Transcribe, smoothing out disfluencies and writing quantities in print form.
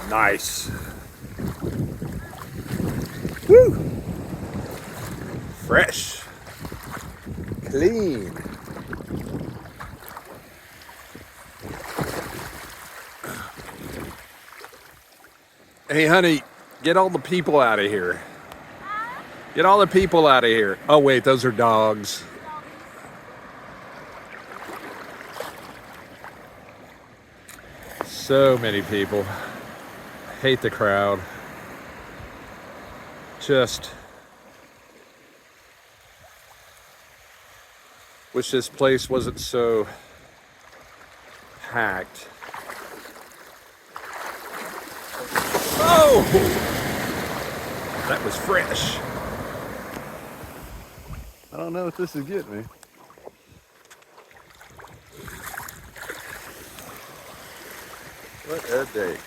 Nice. Woo! Fresh. Clean. Hey, honey, get all the people out of here. Get all the people out of here. Oh, wait, those are dogs. So many people. Hate the crowd. Just wish this place wasn't so packed. Oh! That was fresh. I don't know if this is getting me. What a day.